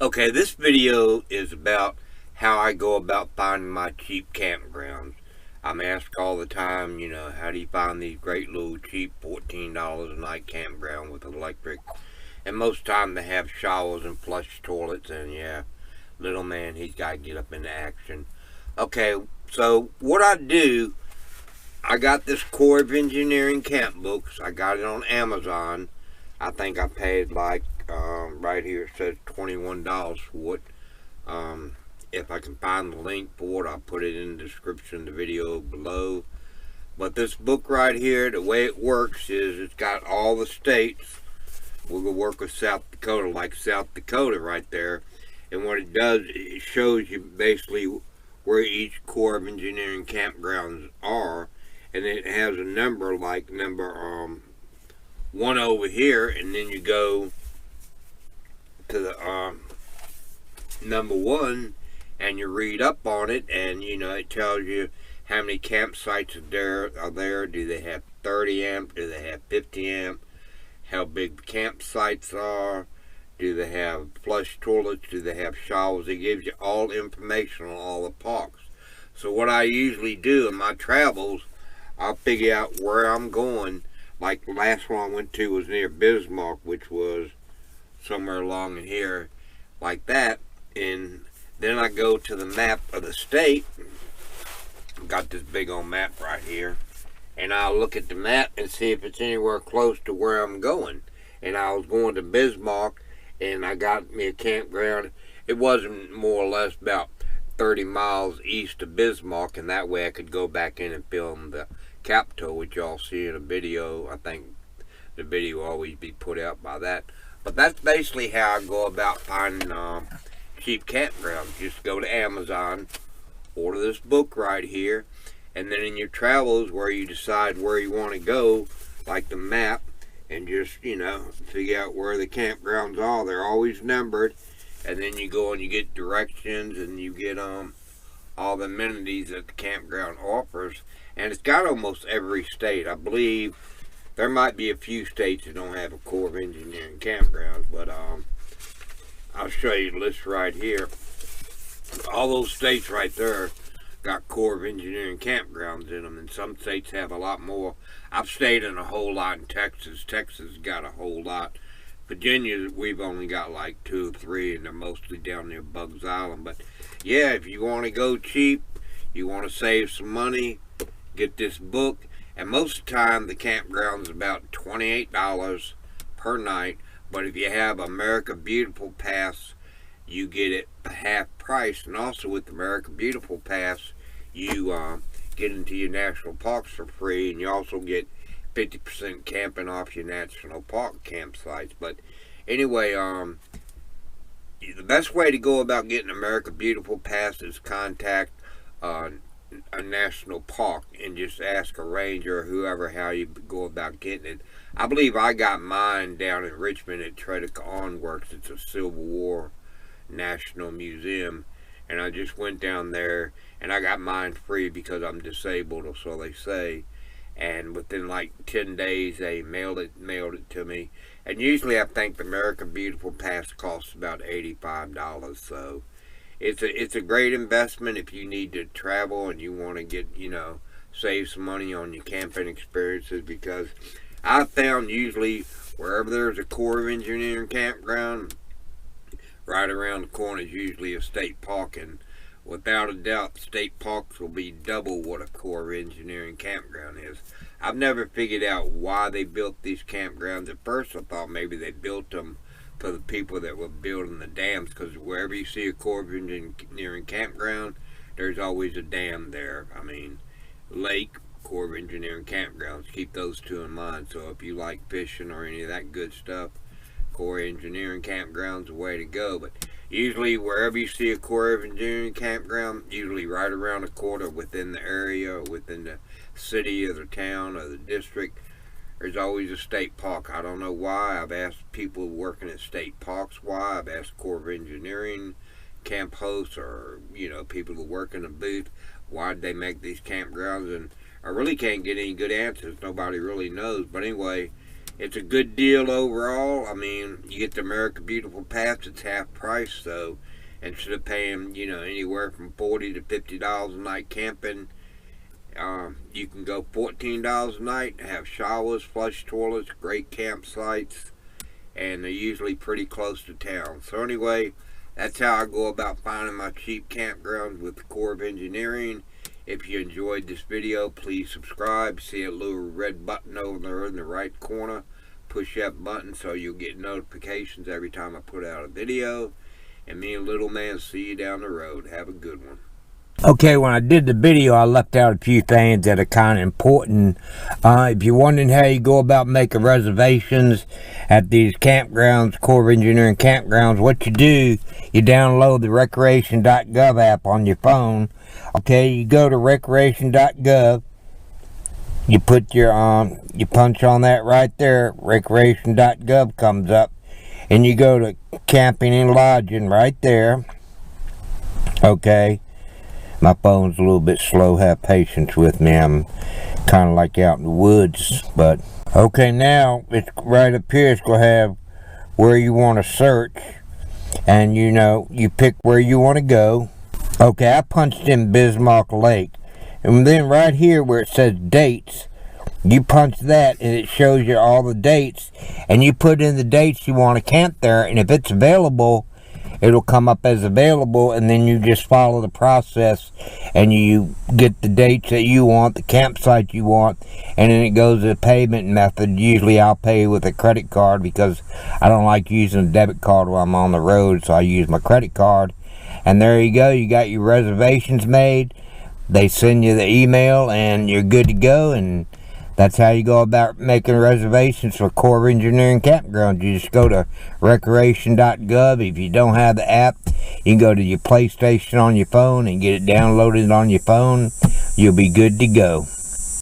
Okay, this video is about how I go about finding my cheap campgrounds. I'm asked all the time, how do you find these great little cheap $14 a night campground with electric? And most time they have showers and flush toilets, and yeah, little man, he's got to get up into action. Okay, so what I do, I got this Corps of Engineering camp books. I got it on Amazon. I think I paid like right here it says $21 for it. If I can find the link for it, I'll put it in the description of the video below. But this book right here, the way it works is it's got all the states. We're going to work with South Dakota, like South Dakota right there. And what it does, it shows you basically where each Corps of Engineering campgrounds are. And it has a number like number one over here. And then you go to the number one and you read up on it, and it tells you how many campsites are there. Do they have 30 amp? Do they have 50 amp? How big the campsites are? Do they have flush toilets? Do they have showers? It gives you all information on all the parks. So what I usually do in my travels, I'll figure out where I'm going. Like the last one I went to was near Bismarck, which was somewhere along in here like that. And then I go to the map of the state. I've got this big old map right here. And I'll look at the map and see if it's anywhere close to where I'm going. And I was going to Bismarck, and I got me a campground. It wasn't more or less about 30 miles east of Bismarck, and that way I could go back in and film the Capitol, which y'all see in a video. I think the video will always be put out by that. But that's basically how I go about finding cheap campgrounds. Just go to Amazon, order this book right here, and then in your travels where you decide where you want to go, like the map, and just figure out where the campgrounds are. They're always numbered, and then you go and you get directions, and you get all the amenities that the campground offers. And it's got almost every state. I believe there might be a few states that don't have a Corps of Engineering campgrounds, but I'll show you the list right here. All those states right there got Corps of Engineering campgrounds in them, and some states have a lot more. I've stayed in a whole lot in Texas. Texas got a whole lot. Virginia, we've only got like 2 or 3, and they're mostly down near Bugs Island. But yeah, if you want to go cheap, you want to save some money, get this book. And most of the time, the campground's about $28 per night. But if you have America Beautiful Pass, you get it half price. And also with America Beautiful Pass, you get into your national parks for free. And you also get 50% camping off your national park campsites. But anyway, the best way to go about getting America Beautiful Pass is contact a national park and just ask a ranger or whoever how you go about getting it. I believe I got mine down in Richmond at Tritica Onworks. It's a Civil War National Museum, and I just went down there and I got mine free because I'm disabled, or so they say. And within like 10 days they mailed it to me. And usually I think the American Beautiful Pass costs about $85. So it's a great investment if you need to travel and you want to get, save some money on your camping experiences, because I found usually wherever there's a Corps of Engineering campground, right around the corner is usually a state park, and without a doubt, state parks will be double what a Corps of Engineering campground is. I've never figured out why they built these campgrounds. At first I thought maybe they built them for the people that were building the dams, because wherever you see a Corps of Engineering campground, there's always a dam there. I mean, lake, Corps of Engineering campgrounds, keep those two in mind. So if you like fishing or any of that good stuff, Corps of Engineering campgrounds the way to go. But usually wherever you see a Corps of Engineering campground, usually right around the corner within the area, within the city or the town or the district, there's always a state park. I don't know why. I've asked people working at state parks why. I've asked Corps of Engineering camp hosts, or people who work in a booth, why did they make these campgrounds, and I really can't get any good answers. Nobody really knows. But anyway, It's a good deal overall. I mean, you get the America Beautiful Pass. It's half price, so instead of paying, anywhere from $40 to $50 a night camping, you can go $14 a night, have showers, flush toilets, great campsites, and they're usually pretty close to town. So anyway, that's how I go about finding my cheap campgrounds with the Corps of Engineering. If you enjoyed this video, please subscribe. See a little red button over there in the right corner. Push that button so you'll get notifications every time I put out a video. And me and little man, see you down the road. Have a good one. Okay, when I did the video, I left out a few things that are kind of important. If you're wondering how you go about making reservations at these campgrounds, Corp of Engineering campgrounds, what you do, you download the recreation.gov app on your phone. Okay, you go to recreation.gov. You put you punch on that right there. Recreation.gov comes up, and you go to camping and lodging right there. Okay. My phone's a little bit slow. Have patience with me. I'm kind of like out in the woods. But okay, now it's right up here. It's going to have where you want to search. And you pick where you want to go. Okay, I punched in Bismarck Lake. And then right here where it says dates, you punch that and it shows you all the dates. And you put in the dates you want to camp there. And if it's available, it'll come up as available, and then you just follow the process and you get the dates that you want, the campsite you want, and then it goes to the payment method. Usually I'll pay with a credit card because I don't like using a debit card while I'm on the road, so I use my credit card. And there you go, you got your reservations made. They send you the email and you're good to go, and that's how you go about making reservations for Corp of Engineering campgrounds. You just go to recreation.gov. If you don't have the app, you can go to your PlayStation on your phone and get it downloaded on your phone. You'll be good to go.